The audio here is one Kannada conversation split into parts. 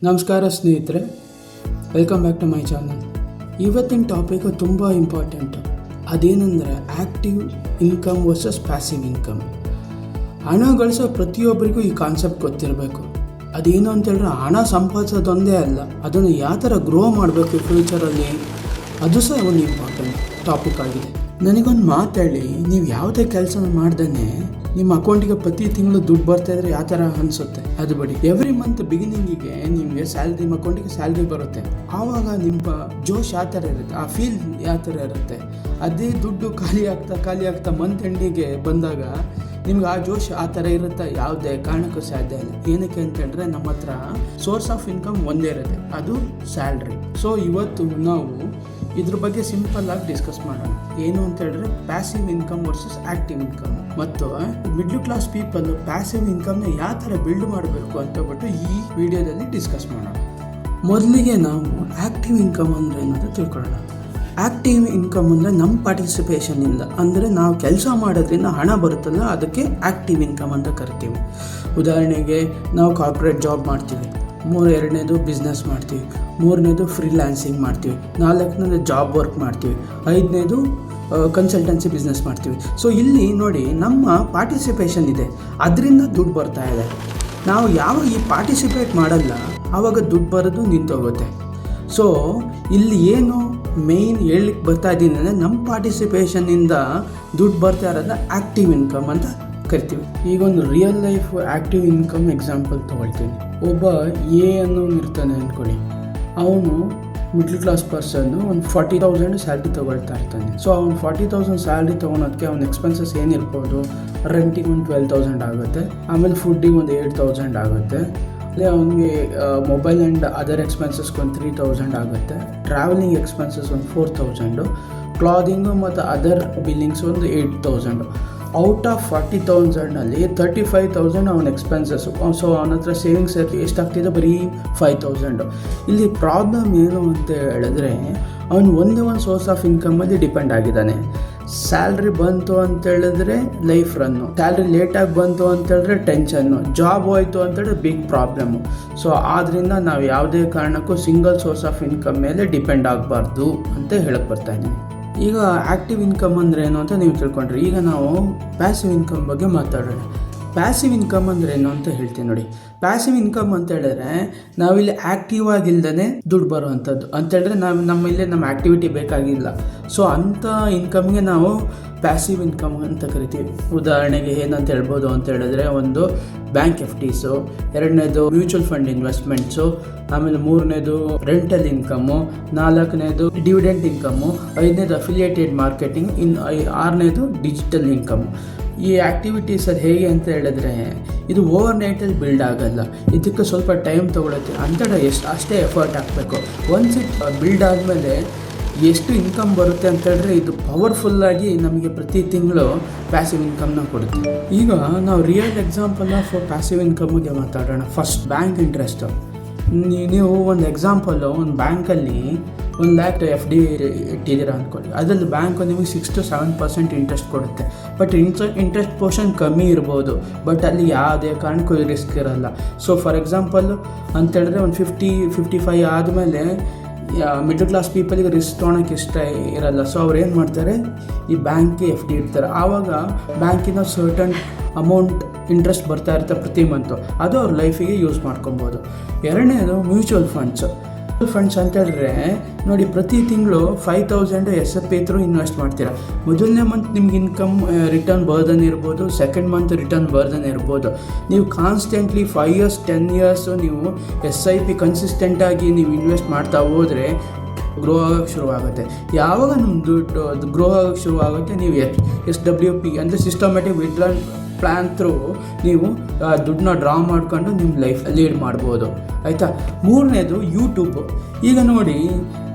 ನಮಸ್ಕಾರ ಸ್ನೇಹಿತರೆ, welcome back to my channel. ಇವತ್ತಿನ ಟಾಪಿಕ್ ತುಂಬ ಇಂಪಾರ್ಟೆಂಟು. ಅದೇನೆಂದರೆ active income versus passive income. ಹಣ ಗಳಿಸೋ ಪ್ರತಿಯೊಬ್ಬರಿಗೂ ಈ ಕಾನ್ಸೆಪ್ಟ್ ಗೊತ್ತಿರಬೇಕು. ಅದೇನು ಅಂತೇಳಿದ್ರೆ ಹಣ ಸಂಪಾದಿಸೋದೊಂದೇ ಅಲ್ಲ, ಅದನ್ನು ಯಾವ ಥರ ಗ್ರೋ ಮಾಡಬೇಕು ಫ್ಯೂಚರಲ್ಲಿ, ಅದು ಸಹ ಒಂದು ಇಂಪಾರ್ಟೆಂಟ್ ಟಾಪಿಕ್ ಆಗಿದೆ. ನನಗೊಂದು ಮಾತಾಡಿ, ನೀವು ಯಾವುದೇ ಕೆಲಸ ಮಾಡ್ದೇ ನಿಮ್ಮ ಅಕೌಂಟಿಗೆ ಪ್ರತಿ ತಿಂಗಳು ದುಡ್ಡು ಬರ್ತಾಯಿದ್ರೆ ಯಾವ ಥರ ಅನಿಸುತ್ತೆ ಅದು ಬಿಡಿ. ಎವ್ರಿ ಮಂತ್ ಬಿಗಿನಿಂಗಿಗೆ ನಿಮಗೆ ಸ್ಯಾಲ್ರಿ, ನಿಮ್ಮ ಅಕೌಂಟಿಗೆ ಸ್ಯಾಲ್ರಿ ಬರುತ್ತೆ. ಆವಾಗ ನಿಮ್ಮ ಜೋಶ್ ಯಾವ ಥರ ಇರುತ್ತೆ, ಆ ಫೀಲ್ ಯಾವ ಥರ ಇರುತ್ತೆ. ಅದೇ ದುಡ್ಡು ಖಾಲಿ ಆಗ್ತಾ ಮಂತ್ ಎಂಡಿಗೆ ಬಂದಾಗ ನಿಮ್ಗೆ ಆ ಜೋಶ್ ಆ ಥರ ಇರುತ್ತೆ, ಯಾವುದೇ ಕಾರಣಕ್ಕೂ ಸಾಧ್ಯ ಇಲ್ಲ. ಏನಕ್ಕೆ ಅಂತ ಹೇಳಿದ್ರೆ ನಮ್ಮ ಹತ್ರ ಸೋರ್ಸ್ ಆಫ್ ಇನ್ಕಮ್ ಒಂದೇ ಇರುತ್ತೆ, ಅದು ಸ್ಯಾಲ್ರಿ. ಸೊ ಇವತ್ತು ನಾವು ಇದ್ರ ಬಗ್ಗೆ ಸಿಂಪಲ್ ಆಗಿ ಡಿಸ್ಕಸ್ ಮಾಡೋಣ. ಏನು ಅಂತ ಹೇಳಿದ್ರೆ passive income versus active income, ಮತ್ತು ಮಿಡ್ಲ್ ಕ್ಲಾಸ್ ಪೀಪಲ್ ಪ್ಯಾಸಿವ್ ಇನ್ಕಮ್ನ ಯಾವ ಥರ ಬಿಲ್ಡ್ ಮಾಡಬೇಕು ಅಂತ ಬಿಟ್ಟು ಈ ವಿಡಿಯೋದಲ್ಲಿ ಡಿಸ್ಕಸ್ ಮಾಡೋಣ. ಮೊದಲಿಗೆ ನಾವು ಆ್ಯಕ್ಟಿವ್ ಇನ್ಕಮ್ ಅಂದರೆ ಏನಂತ ತಿಳ್ಕೊಳ್ಳೋಣ. ಆ್ಯಕ್ಟಿವ್ ಇನ್ಕಮ್ ಅಂದರೆ ನಮ್ಮ ಪಾರ್ಟಿಸಿಪೇಷನಿಂದ, ಅಂದರೆ ನಾವು ಕೆಲಸ ಮಾಡೋದ್ರಿಂದ ಹಣ ಬರುತ್ತಲ್ಲ, ಅದಕ್ಕೆ ಆ್ಯಕ್ಟಿವ್ ಇನ್ಕಮ್ ಅಂತ ಕರಿತೀವಿ. ಉದಾಹರಣೆಗೆ ನಾವು ಕಾರ್ಪೊರೇಟ್ ಜಾಬ್ ಮಾಡ್ತೀವಿ, ಎರಡನೇದು ಬಿಸ್ನೆಸ್ ಮಾಡ್ತೀವಿ, ಮೂರನೇದು ಫ್ರೀಲ್ಯಾನ್ಸಿಂಗ್ ಮಾಡ್ತೀವಿ, ನಾಲ್ಕನೇದು ಜಾಬ್ ವರ್ಕ್ ಮಾಡ್ತೀವಿ, ಐದನೇದು ಕನ್ಸಲ್ಟೆನ್ಸಿ ಬಿಸ್ನೆಸ್ ಮಾಡ್ತೀವಿ. ಸೊ ಇಲ್ಲಿ ನೋಡಿ, ನಮ್ಮ ಪಾರ್ಟಿಸಿಪೇಷನ್ ಇದೆ, ಅದರಿಂದ ದುಡ್ಡು ಬರ್ತಾ ಇದೆ. ನಾವು ಯಾವಾಗ ಈ ಪಾರ್ಟಿಸಿಪೇಟ್ ಮಾಡಲ್ಲ ಆವಾಗ ದುಡ್ಡು ಬರೋದು ನಿಂತೋಗುತ್ತೆ. ಸೊ ಇಲ್ಲಿ ಏನು ಮೇಯ್ನ್ ಹೇಳಲಿಕ್ಕೆ ಬರ್ತಾ ಇದ್ದೀನಿ ಅಂದರೆ, ನಮ್ಮ ಪಾರ್ಟಿಸಿಪೇಷನ್ನಿಂದ ದುಡ್ಡು ಬರ್ತಾ ಇರೋದನ್ನ ಆ್ಯಕ್ಟಿವ್ ಇನ್ಕಮ್ ಅಂತ ಕರಿತೀವಿ. ಈಗ ಒಂದು real life active income example ತೊಗೊಳ್ತೀನಿ. ಒಬ್ಬ ಎ ಅನ್ನೋನು ಇರ್ತಾನೆ ಅಂದ್ಕೊಳ್ಳಿ, ಅವನು ಮಿಡ್ಲ್ ಕ್ಲಾಸ್ ಪರ್ಸನ್ನು ಒಂದು 40,000 ಸ್ಯಾಲ್ರಿ ತೊಗೊಳ್ತಾ ಇರ್ತಾನೆ. ಸೊ ಅವ್ನು 40,000 ಸ್ಯಾಲ್ರಿ ತೊಗೊಳೋದಕ್ಕೆ ಅವ್ನ ಎಕ್ಸ್ಪೆನ್ಸಸ್ ಏನಿರ್ಬೋದು, ರೆಂಟಿಗೆ ಒಂದು 12,000 ಆಗುತ್ತೆ, ಆಮೇಲೆ ಫುಡ್ಡಿಗೆ ಒಂದು 8,000 ಆಗುತ್ತೆ, ಅಲ್ಲೇ ಅವನಿಗೆ ಮೊಬೈಲ್ ಆ್ಯಂಡ್ ಅದರ್ ಎಕ್ಸ್ಪೆನ್ಸಸ್ಗೆ ಒಂದು 3,000 ಆಗುತ್ತೆ, ಟ್ರಾವೆಲಿಂಗ್ ಎಕ್ಸ್ಪೆನ್ಸಸ್ ಒಂದು 4,000, ಕ್ಲಾದಿಂಗು ಮತ್ತು ಅದರ್ ಬಿಲ್ಲಿಂಗ್ಸ್ ಒಂದು 8,000. ಔಟ್ ಆಫ್ 40,000ನಲ್ಲಿ 35,000 ಅವನ ಎಕ್ಸ್ಪೆನ್ಸಸ್ಸು. ಸೊ ಅವನ ಹತ್ರ ಸೇವಿಂಗ್ಸ್ ಎಷ್ಟಾಗ್ತಿದೆ, ಬರೀ 5,000. ಇಲ್ಲಿ ಪ್ರಾಬ್ಲಮ್ ಏನು ಅಂತ ಹೇಳಿದ್ರೆ, ಅವನು ಒಂದೇ ಒಂದು ಸೋರ್ಸ್ ಆಫ್ ಇನ್ಕಮಲ್ಲಿ ಡಿಪೆಂಡ್ ಆಗಿದ್ದಾನೆ. ಸ್ಯಾಲ್ರಿ ಬಂತು ಅಂತೇಳಿದ್ರೆ ಲೈಫ್ ರನ್ನು, ಸ್ಯಾಲ್ರಿ ಲೇಟಾಗಿ ಬಂತು ಅಂತೇಳಿದ್ರೆ ಟೆನ್ಷನ್ನು, ಜಾಬ್ ಹೋಯ್ತು ಅಂತೇಳಿದ್ರೆ ಬಿಗ್ ಪ್ರಾಬ್ಲಮ್ಮು. ಸೊ ಆದ್ದರಿಂದ ನಾವು ಯಾವುದೇ ಕಾರಣಕ್ಕೂ ಸಿಂಗಲ್ ಸೋರ್ಸ್ ಆಫ್ ಇನ್ಕಮ್ ಮೇಲೆ ಡಿಪೆಂಡ್ ಆಗಬಾರ್ದು ಅಂತ ಹೇಳಕ್ಕೆ ಬರ್ತಾ ಇದ್ದೀನಿ. ಈಗ ಆ್ಯಕ್ಟಿವ್ ಇನ್ಕಮ್ ಅಂದರೆ ಏನು ಅಂತ ನೀವು ತಿಳ್ಕೊಂಡ್ರಿ. ಈಗ ನಾವು ಪ್ಯಾಸಿವ್ ಇನ್ಕಮ್ ಬಗ್ಗೆ ಮಾತಾಡೋಣ. ಪ್ಯಾಸಿವ್ ಇನ್ಕಮ್ ಅಂದರೆ ಏನು ಅಂತ ಹೇಳ್ತೀನಿ ನೋಡಿ. ಪ್ಯಾಸಿವ್ ಇನ್ಕಮ್ ಅಂತ ಹೇಳಿದ್ರೆ ನಾವಿಲ್ಲಿ ಆ್ಯಕ್ಟಿವ್ ಆಗಿಲ್ದೇ ದುಡ್ಡು ಬರುವಂಥದ್ದು ಅಂತೇಳಿದ್ರೆ ನಮ್ಮಲ್ಲಿ ನಮ್ಮ ಆ್ಯಕ್ಟಿವಿಟಿ ಬೇಕಾಗಿಲ್ಲ. ಸೊ ಅಂಥ ಇನ್ಕಮ್ಗೆ ನಾವು ಪ್ಯಾಸಿವ್ ಇನ್ಕಮ್ ಅಂತ ಕರಿತೀವಿ. ಉದಾಹರಣೆಗೆ ಏನಂತ ಹೇಳ್ಬೋದು ಅಂತ ಹೇಳಿದ್ರೆ, ಒಂದು ಬ್ಯಾಂಕ್ FDಸು, ಎರಡನೇದು ಮ್ಯೂಚುವಲ್ ಫಂಡ್ ಇನ್ವೆಸ್ಟ್ಮೆಂಟ್ಸು, ಆಮೇಲೆ ಮೂರನೇದು ರೆಂಟಲ್ ಇನ್ಕಮ್ಮು, ನಾಲ್ಕನೇದು ಡಿವಿಡೆಂಟ್ ಇನ್ಕಮ್ಮು, ಐದನೇದು ಅಫಿಲಿಯೇಟೆಡ್ ಮಾರ್ಕೆಟಿಂಗ್, ಆರನೇದು ಡಿಜಿಟಲ್ ಇನ್ಕಮ್ಮು. ಈ ಆ್ಯಕ್ಟಿವಿಟೀಸಲ್ಲಿ ಹೇಗೆ ಅಂತ ಹೇಳಿದ್ರೆ, ಇದು ಓವರ್ ನೈಟಲ್ಲಿ ಬಿಲ್ಡ್ ಆಗಲ್ಲ, ಇದಕ್ಕೆ ಸ್ವಲ್ಪ ಟೈಮ್ ತೊಗೊಳುತ್ತೆ. ಅಂತೇಳಿ ಅಷ್ಟೇ ಎಫರ್ಟ್ ಹಾಕಬೇಕು. ಒನ್ಸ್ ಇಟ್ ಬಿಲ್ಡ್ ಆದಮೇಲೆ ಎಷ್ಟು ಇನ್ಕಮ್ ಬರುತ್ತೆ ಅಂತ ಹೇಳಿದ್ರೆ, ಇದು ಪವರ್ಫುಲ್ಲಾಗಿ ನಮಗೆ ಪ್ರತಿ ತಿಂಗಳು ಪ್ಯಾಸಿವ್ ಇನ್ಕಮ್ನ ಕೊಡುತ್ತೆ. ಈಗ ನಾವು ರಿಯಲ್ ಎಕ್ಸಾಂಪಲ್ ಆಫ್ ಪ್ಯಾಸಿವ್ ಇನ್ಕಮ್ಗೆ ಮಾತಾಡೋಣ. First bank interest. ನೀವು ಒಂದು ಎಕ್ಸಾಂಪಲ್ಲು, ಒಂದು ಬ್ಯಾಂಕಲ್ಲಿ 1 lakh FD ಇಟ್ಟಿದ್ದೀರಾ ಅಂದ್ಕೊಳ್ಳಿ, ಅದರಲ್ಲಿ ಬ್ಯಾಂಕು ನಿಮಗೆ 6 to 7% ಇಂಟ್ರೆಸ್ಟ್ ಕೊಡುತ್ತೆ. ಬಟ್ ಇಂಟ್ರೆಸ್ಟ್ ಪೋರ್ಷನ್ ಕಮ್ಮಿ ಇರ್ಬೋದು, ಬಟ್ ಅಲ್ಲಿ ಯಾವುದೇ ಕಾರಣಕ್ಕೂ ರಿಸ್ಕ್ ಇರಲ್ಲ. ಸೊ ಫಾರ್ ಎಕ್ಸಾಂಪಲ್ ಅಂತೇಳಿದ್ರೆ ಒಂದು 50-55 ಆದಮೇಲೆ ಮಿಡ್ಲ್ ಕ್ಲಾಸ್ ಪೀಪಲಿಗೆ ರಿಸ್ಕ್ ತೊಗೊಳಕ್ಕೆ ಇಷ್ಟ ಇರಲ್ಲ. ಸೊ ಅವ್ರು ಏನು ಮಾಡ್ತಾರೆ, ಈ ಬ್ಯಾಂಕ್ಗೆ FD ಇಡ್ತಾರೆ. ಆವಾಗ ಬ್ಯಾಂಕಿನ ಸರ್ಟನ್ ಅಮೌಂಟ್ ಇಂಟ್ರೆಸ್ಟ್ ಬರ್ತಾ ಇರುತ್ತೆ ಪ್ರತಿ ಮಂತು, ಅದು ಅವ್ರ ಲೈಫಿಗೆ ಯೂಸ್ ಮಾಡ್ಕೊಬೋದು. ಎರಡನೇದು ಮ್ಯೂಚುವಲ್ ಫಂಡ್ಸು. ಫಂಡ್ಸ್ ಅಂತ ಹೇಳಿದ್ರೆ ನೋಡಿ, ಪ್ರತಿ ತಿಂಗಳು 5,000 SIP ಥ್ರೂ ಇನ್ವೆಸ್ಟ್ ಮಾಡ್ತೀರಾ. ಮೊದಲನೇ ಮಂತ್ ನಿಮ್ಗೆ ಇನ್ಕಮ್ ರಿಟರ್ನ್ ಬರ್ದನ್ ಇರ್ಬೋದು, ಸೆಕೆಂಡ್ ಮಂತ್ ರಿಟರ್ನ್ ಬರ್ದನ್ ಇರ್ಬೋದು. ನೀವು ಕಾನ್ಸ್ಟೆಂಟ್ಲಿ 5 years 10 years ನೀವು SIP ಕನ್ಸಿಸ್ಟೆಂಟಾಗಿ ನೀವು ಇನ್ವೆಸ್ಟ್ ಮಾಡ್ತಾ ಹೋದರೆ ಗ್ರೋ ಆಗೋಕ್ಕೆ ಶುರುವಾಗುತ್ತೆ. ಯಾವಾಗ ನಮ್ಮ ದುಡ್ಡು ಗ್ರೋ ಆಗೋಕ್ಕೆ ಶುರುವಾಗುತ್ತೆ, ನೀವು SWP ಅಂದರೆ ಸಿಸ್ಟಮ್ಯಾಟಿಕ್ ವಿಡ್ರಾಲ್ ಪ್ಲ್ಯಾನ್ ಥ್ರೂ ನೀವು ದುಡ್ಡನ್ನ ಡ್ರಾ ಮಾಡ್ಕೊಂಡು ನಿಮ್ಮ ಲೈಫ್ ಲೀಡ್ ಮಾಡ್ಬೋದು, ಆಯಿತಾ. ಮೂರನೇದು ಯೂಟ್ಯೂಬು. ಈಗ ನೋಡಿ,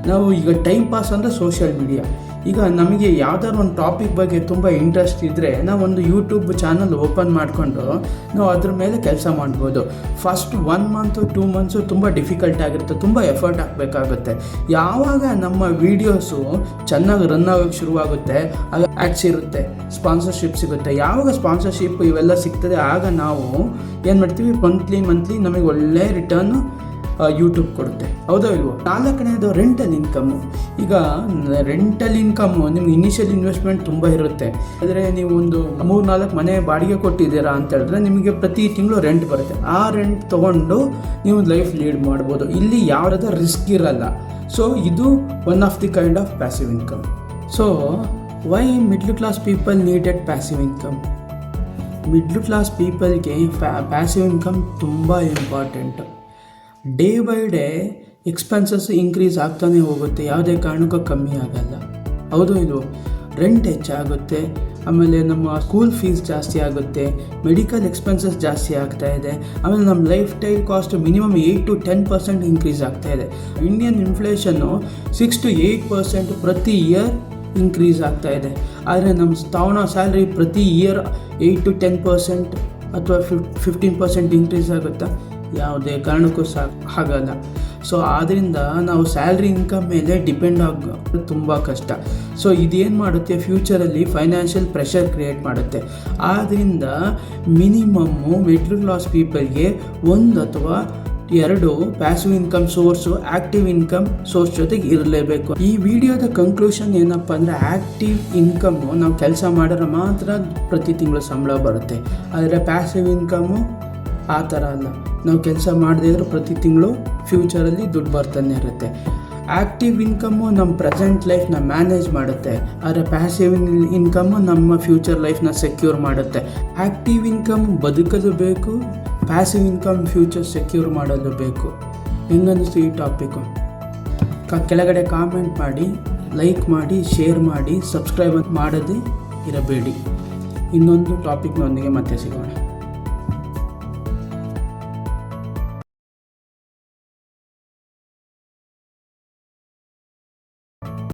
ನಾವು ಈಗ ಟೈಮ್ ಪಾಸ್ ಅಂದರೆ ಸೋಷಿಯಲ್ ಮೀಡಿಯಾ. ಈಗ ನಮಗೆ ಯಾವ್ದಾದ್ರು ಒಂದು ಟಾಪಿಕ್ ಬಗ್ಗೆ ತುಂಬ ಇಂಟ್ರೆಸ್ಟ್ ಇದ್ದರೆ, ನಾವೊಂದು ಯೂಟ್ಯೂಬ್ ಚಾನಲ್ ಓಪನ್ ಮಾಡಿಕೊಂಡು ನಾವು ಅದ್ರ ಮೇಲೆ ಕೆಲಸ ಮಾಡ್ಬೋದು. ಫಸ್ಟ್ 1 month 2 months ತುಂಬ ಡಿಫಿಕಲ್ಟ್ ಆಗಿರುತ್ತೆ, ತುಂಬ ಎಫರ್ಟ್ ಹಾಕಬೇಕಾಗುತ್ತೆ. ಯಾವಾಗ ನಮ್ಮ ವೀಡಿಯೋಸು ಚೆನ್ನಾಗಿ ರನ್ ಆಗೋಕ್ಕೆ ಶುರುವಾಗುತ್ತೆ, ಆಗ ಆ್ಯಡ್ಸ್ ಇರುತ್ತೆ, ಸ್ಪಾನ್ಸರ್ಶಿಪ್ ಸಿಗುತ್ತೆ. ಯಾವಾಗ ಸ್ಪಾನ್ಸರ್ಶಿಪ್ ಇವೆಲ್ಲ ಸಿಗ್ತದೆ, ಆಗ ನಾವು ಏನು ಮಾಡ್ತೀವಿ, ಮಂತ್ಲಿ ನಮಗೆ ಒಳ್ಳೆ ರಿಟರ್ನು ಯೂಟ್ಯೂಬ್ ಕೊಡುತ್ತೆ, ಹೌದೋ ಇಲ್ವೋ. 4ನೇದು ರೆಂಟಲ್ ಇನ್ಕಮ್ಮು. ಈಗ ರೆಂಟಲ್ ಇನ್ಕಮ್ಮು ನಿಮ್ಗೆ ಇನಿಷಿಯಲ್ ಇನ್ವೆಸ್ಟ್ಮೆಂಟ್ ತುಂಬ ಇರುತ್ತೆ. ಆದರೆ ನೀವು ಒಂದು 3-4 ಮನೆ ಬಾಡಿಗೆ ಕೊಟ್ಟಿದ್ದೀರಾ ಅಂತ ಹೇಳಿದ್ರೆ ನಿಮಗೆ ಪ್ರತಿ ತಿಂಗಳು ರೆಂಟ್ ಬರುತ್ತೆ. ಆ ರೆಂಟ್ ತೊಗೊಂಡು ನೀವು ಲೈಫ್ ಲೀಡ್ ಮಾಡ್ಬೋದು. ಇಲ್ಲಿ ಯಾವುದಾದ ರಿಸ್ಕ್ ಇರಲ್ಲ. ಸೊ ಇದು one of the kind of passive income. So why middle class people needed passive income? Middle class ಪೀಪಲ್ಗೆ ಪ್ಯಾಸಿವ್ ಇನ್ಕಮ್ ತುಂಬ important. Day by day expenses increase ಆಗ್ತಾನೆ ಹೋಗುತ್ತೆ, ಯಾವುದೇ ಕಾರಣಕ್ಕೂ ಕಮ್ಮಿ ಆಗಲ್ಲ, ಹೌದು ಇದು. ರೆಂಟ್ ಹೆಚ್ಚಾಗುತ್ತೆ, ಆಮೇಲೆ ನಮ್ಮ ಸ್ಕೂಲ್ ಫೀಸ್ ಜಾಸ್ತಿ ಆಗುತ್ತೆ, ಮೆಡಿಕಲ್ ಎಕ್ಸ್ಪೆನ್ಸಸ್ ಜಾಸ್ತಿ ಆಗ್ತಾ ಇದೆ, ಆಮೇಲೆ ನಮ್ಮ life style cost minimum 8-10% increase ಆಗ್ತಾ ಇದೆ. ಇಂಡಿಯನ್ ಇನ್ಫ್ಲೇಷನ್ನು 6-8% ಪ್ರತಿ ಇಯರ್ ಇನ್ಕ್ರೀಸ್ ಆಗ್ತಾ ಇದೆ. ಆದರೆ ನಮ್ಮ ತಗೊಳ್ಳೋ ಸ್ಯಾಲ್ರಿ ಪ್ರತಿ ಇಯರ್ 8-10% ಅಥವಾ 15% ಇನ್ಕ್ರೀಸ್ ಆಗುತ್ತಾ? ಯಾವುದೇ ಕಾರಣಕ್ಕೂ ಆಗಲ್ಲ. ಸೊ ಆದ್ದರಿಂದ ನಾವು ಸ್ಯಾಲ್ರಿ ಇನ್ಕಮ್ ಮೇಲೆ ಡಿಪೆಂಡ್ ಆಗೋದು ತುಂಬ ಕಷ್ಟ. ಸೊ ಇದೇನು ಮಾಡುತ್ತೆ, ಫ್ಯೂಚರಲ್ಲಿ ಫೈನಾನ್ಷಿಯಲ್ ಪ್ರೆಷರ್ ಕ್ರಿಯೇಟ್ ಮಾಡುತ್ತೆ. ಆದ್ದರಿಂದ ಮಿನಿಮಮ್ಮು ಮಿಡ್ಲ್ ಕ್ಲಾಸ್ ಪೀಪಲ್ಗೆ 1 ಅಥವಾ 2 passive income source active income source ಜೊತೆಗೆ ಇರಲೇಬೇಕು. ಈ ವಿಡಿಯೋದ ಕನ್ಕ್ಲೂಷನ್ ಏನಪ್ಪ ಅಂದರೆ, ಆ್ಯಕ್ಟಿವ್ ಇನ್ಕಮ್ಮು ನಾವು ಕೆಲಸ ಮಾಡಿದ್ರೆ ಮಾತ್ರ ಪ್ರತಿ ತಿಂಗಳು ಸಂಬಳ ಬರುತ್ತೆ. ಆದರೆ ಪ್ಯಾಸಿವ್ ಇನ್ಕಮ್ಮು ಆ ಥರ ಅಲ್ಲ, ನಾವು ಕೆಲಸ ಮಾಡದೇ ಇದ್ರೂ ಪ್ರತಿ ತಿಂಗಳು ಫ್ಯೂಚರಲ್ಲಿ ದುಡ್ಡು ಬರ್ತಾನೆ ಇರುತ್ತೆ. ಆ್ಯಕ್ಟಿವ್ ಇನ್ಕಮ್ಮು ನಮ್ಮ ಪ್ರೆಸೆಂಟ್ ಲೈಫ್ನ ಮ್ಯಾನೇಜ್ ಮಾಡುತ್ತೆ, ಆದರೆ ಪ್ಯಾಸಿವ್ ಇನ್ಕಮ್ಮು ನಮ್ಮ ಫ್ಯೂಚರ್ ಲೈಫ್ನ ಸೆಕ್ಯೂರ್ ಮಾಡುತ್ತೆ. ಆ್ಯಕ್ಟಿವ್ ಇನ್ಕಮ್ ಬದುಕೋದು ಬೇಕು, ಪ್ಯಾಸಿವ್ ಇನ್ಕಮ್ ಫ್ಯೂಚರ್ ಸೆಕ್ಯೂರ್ ಮಾಡೋದು ಬೇಕು. ಹೆಂಗನ್ನಿಸ್ತು ಈ ಟಾಪಿಕ್ಕು? ಕೆಳಗಡೆ ಕಾಮೆಂಟ್ ಮಾಡಿ, ಲೈಕ್ ಮಾಡಿ, ಶೇರ್ ಮಾಡಿ, ಸಬ್ಸ್ಕ್ರೈಬ್ ಮಾಡೋದೇ ಇರಬೇಡಿ. ಇನ್ನೊಂದು ಟಾಪಿಕ್ನೊಂದಿಗೆ ಮತ್ತೆ ಸಿಗೋಣ.